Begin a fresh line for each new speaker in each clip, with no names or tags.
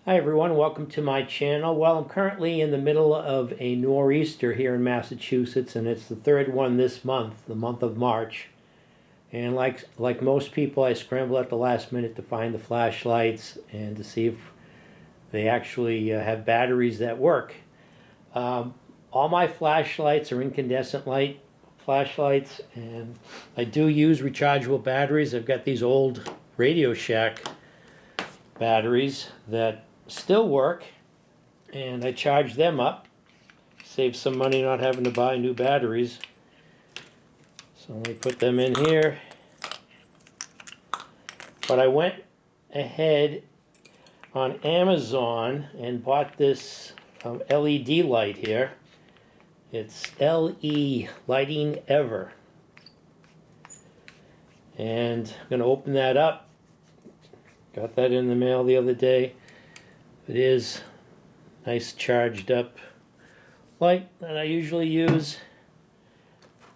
Hi everyone, welcome to my channel. Well, I'm currently in the middle of a nor'easter here in Massachusetts, and it's the third one this month, the month of March. And like most people, I scramble at the last minute to find the flashlights and to see if they actually have batteries that work. All my flashlights are incandescent light flashlights, and I do use rechargeable batteries. I've got these old Radio Shack batteries that still work, and I charge them up, save some money not having to buy new batteries. So let me put them in here. But I went ahead on Amazon and bought this LED light here. It's LE Lighting Ever, and I'm going to open that up. Got that in the mail the other day. It is nice charged up light that I usually use.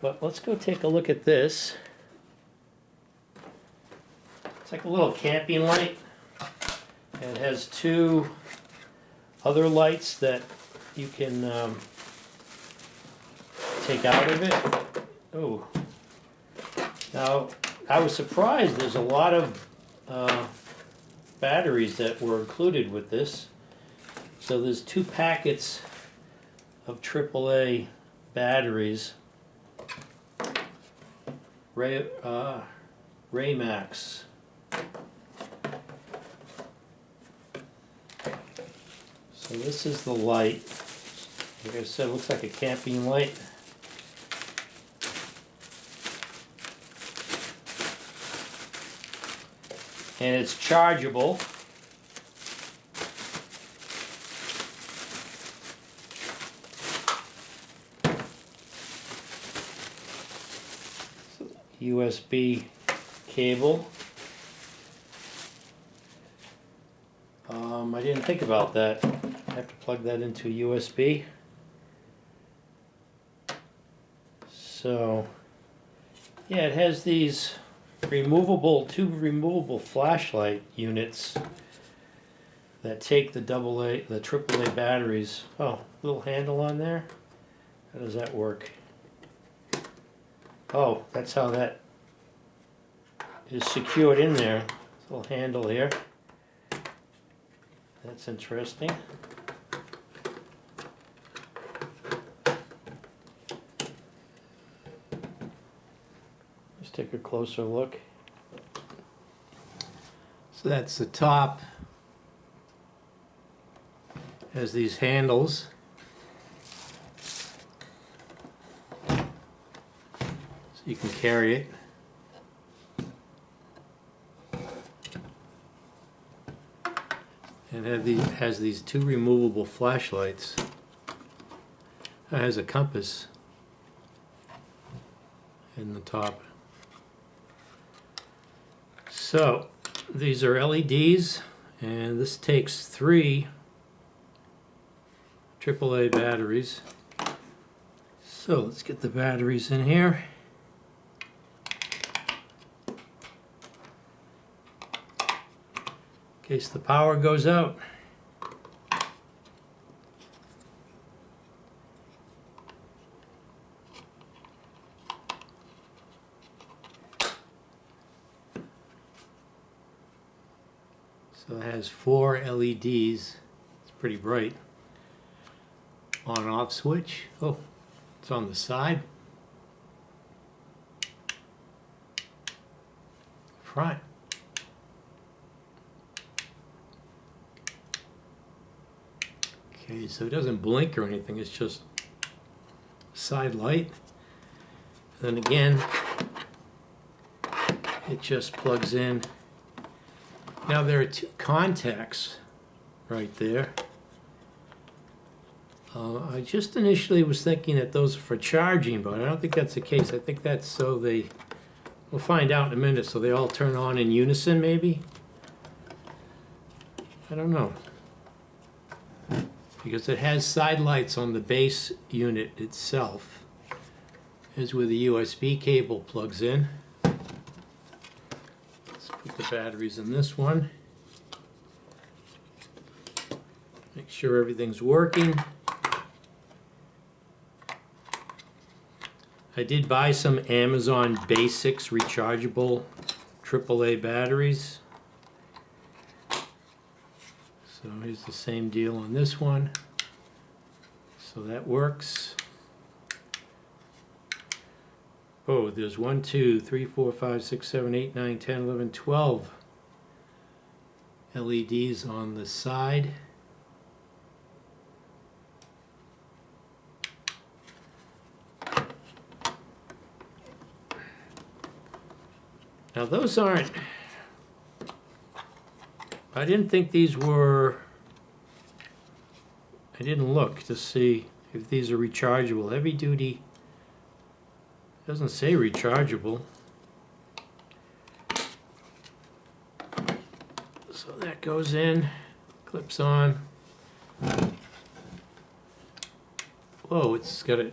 But let's go take a look at this. It's like a little camping light. And it has two other lights that you can take out of it. Oh. Now, I was surprised there's a lot of batteries that were included with this. So there's 2 packets of AAA batteries. Raymax. So this is the light. Like I said, it looks like a camping light. And it's chargeable. USB cable. I didn't think about that. I have to plug that into USB. So, yeah, it has these two removable flashlight units that take the AAA batteries. Oh, little handle on there. How does that work? Oh, that's how that is secured in there. Little handle here. That's interesting. Let's take a closer look. So that's the top. Has these handles. So you can carry it. And it has these 2 removable flashlights. It has a compass in the top. So these are LEDs, and this takes 3 AAA batteries. So let's get the batteries in here. In case the power goes out. So it has 4 LEDs. It's pretty bright. On off switch. Oh, it's on the side. Front. Okay, so it doesn't blink or anything, it's just side light. Then again, it just plugs in. Now there are 2 contacts right there. I just initially was thinking that those are for charging, but I don't think that's the case. I think that's so we'll find out in a minute, so they all turn on in unison maybe? I don't know. Because it has side lights on the base unit itself. Here's where the USB cable plugs in. Let's put the batteries in this one. Make sure everything's working. I did buy some Amazon Basics rechargeable AAA batteries. So here's the same deal on this one. So that works. Oh, there's 1, 2, 3, 4, 5, 6, 7, 8, 9, 10, 11, 12 LEDs on the side. Now those aren't, I didn't think these were, I didn't look to see if these are rechargeable. Heavy duty, doesn't say rechargeable. So that goes in, clips on. Whoa, it's got a,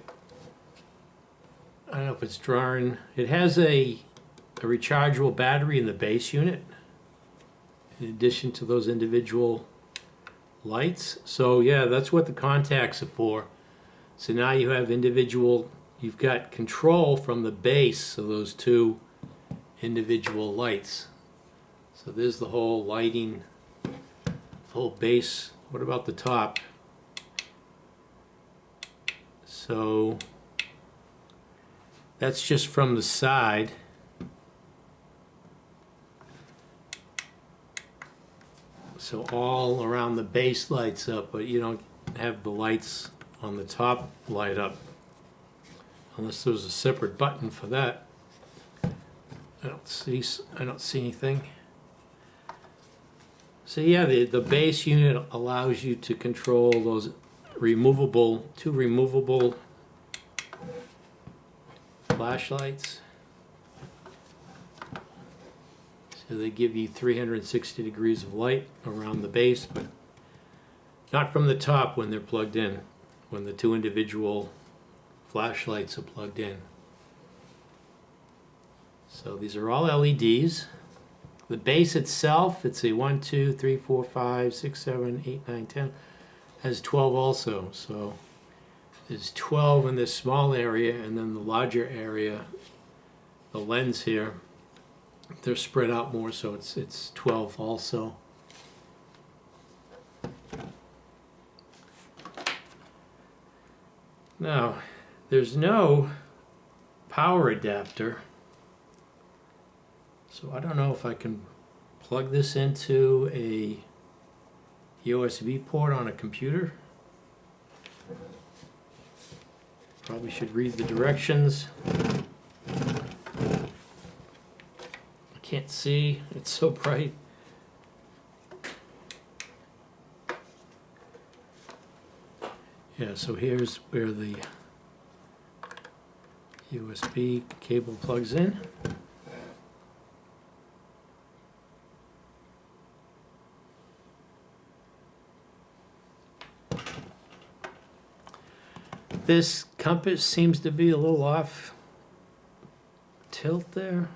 I don't know if it's drawing, it has a rechargeable battery in the base unit in addition to those individual lights. So yeah, that's what the contacts are for. So now you have individual, you've got control from the base of those two individual lights. So there's the whole lighting, the whole base. What about the top? So that's just from the side. So all around the base lights up, but you don't have the lights on the top light up unless there's a separate button for that. I don't see anything. So yeah, the base unit allows you to control those two removable flashlights. So they give you 360 degrees of light around the base, but not from the top when they're plugged in, when the two individual flashlights are plugged in. So these are all LEDs. The base itself, it's a 1, 2, 3, 4, 5, 6, 7, 8, 9, 10, has 12 also. So there's 12 in this small area, and then the larger area, the lens here, they're spread out more, so it's 12 also. Now, there's no power adapter, so I don't know if I can plug this into a USB port on a computer. Probably should read the directions. Can't see, it's so bright. Yeah, so here's where the USB cable plugs in. This compass seems to be a little off tilt there.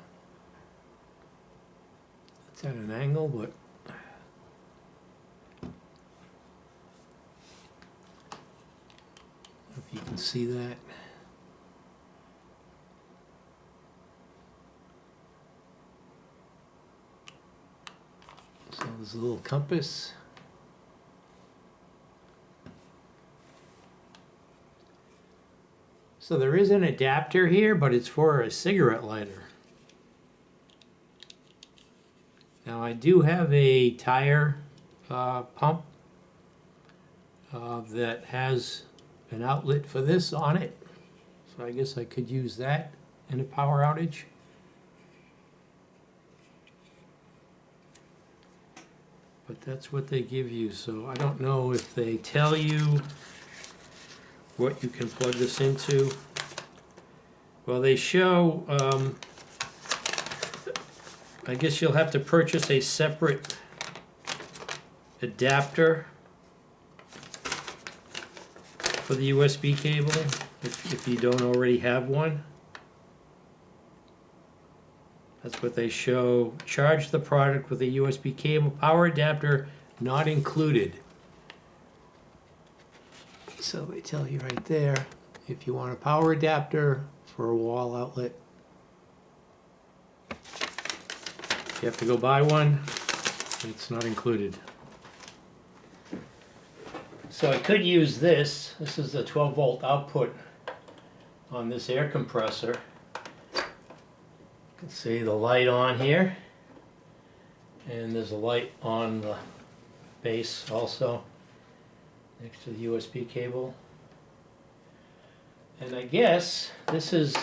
It's at an angle, but if you can see that. So there's a little compass. So there is an adapter here, but it's for a cigarette lighter. Now I do have a tire pump that has an outlet for this on it. So I guess I could use that in a power outage. But that's what they give you, so I don't know if they tell you what you can plug this into. Well, they show, I guess you'll have to purchase a separate adapter for the USB cable if you don't already have one. That's what they show. Charge the product with a USB cable, power adapter not included. So they tell you right there if you want a power adapter for a wall outlet. You have to go buy one. It's not included. So I could use this. This is the 12-volt output on this air compressor. You can see the light on here. And there's a light on the base also, next to the USB cable. And I guess this is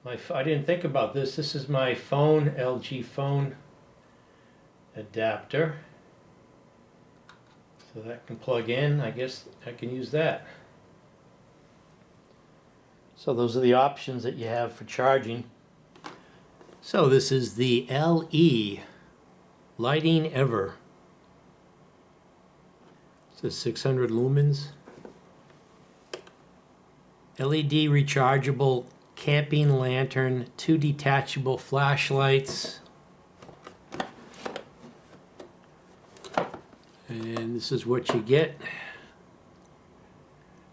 my, I didn't think about this, this is my phone, LG phone adapter. So that can plug in, I guess I can use that. So those are the options that you have for charging. So this is the LE Lighting Ever. It says 600 lumens. LED rechargeable camping lantern, 2 detachable flashlights. And this is what you get.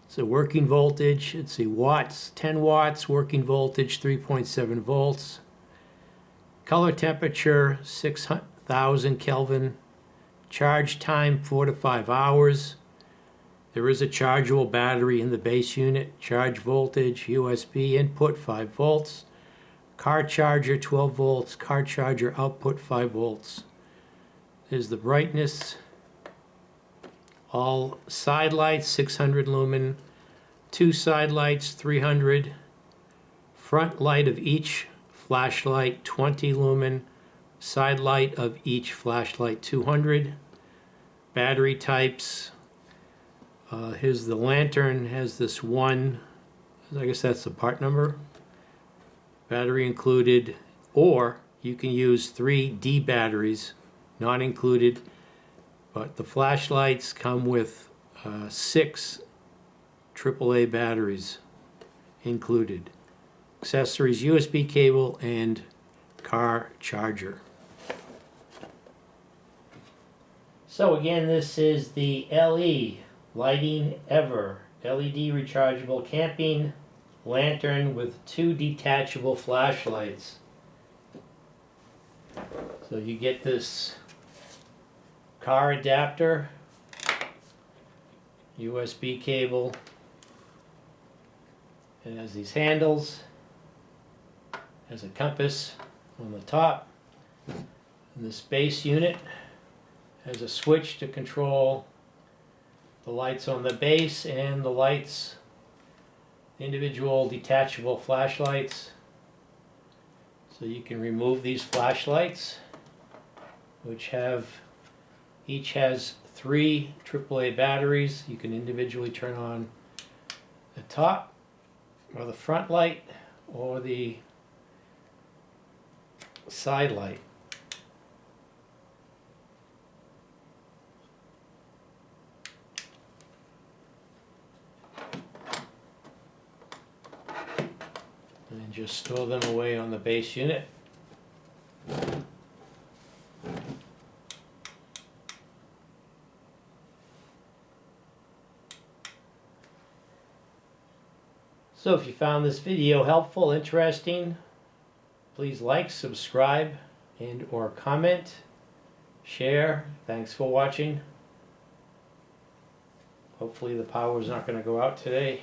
It's a working voltage, it's a watts, 10 watts, working voltage 3.7 volts. Color temperature 6,000 Kelvin. Charge time 4 to 5 hours. There is a chargeable battery in the base unit. Charge voltage, USB input 5 volts. Car charger 12 volts. Car charger output 5 volts. There's the brightness. All side lights 600 lumen. 2 side lights 300. Front light of each flashlight 20 lumen. Side light of each flashlight 200. Battery types. Here's the lantern, has this one, I guess that's the part number. Battery included, or you can use 3 D batteries, not included, but the flashlights come with 6 AAA batteries included. Accessories, USB cable, and car charger. So again, this is the LE Lighting Ever LED rechargeable camping lantern with 2 detachable flashlights. So you get this car adapter, USB cable, it has these handles, has a compass on the top, and this base unit has a switch to control the lights on the base and the lights, individual detachable flashlights. So you can remove these flashlights, which have, each has 3 AAA batteries. You can individually turn on the top or the front light or the side light. And just store them away on the base unit. So if you found this video helpful, interesting, please like, subscribe, and or comment, share. Thanks for watching. Hopefully the power is not going to go out today.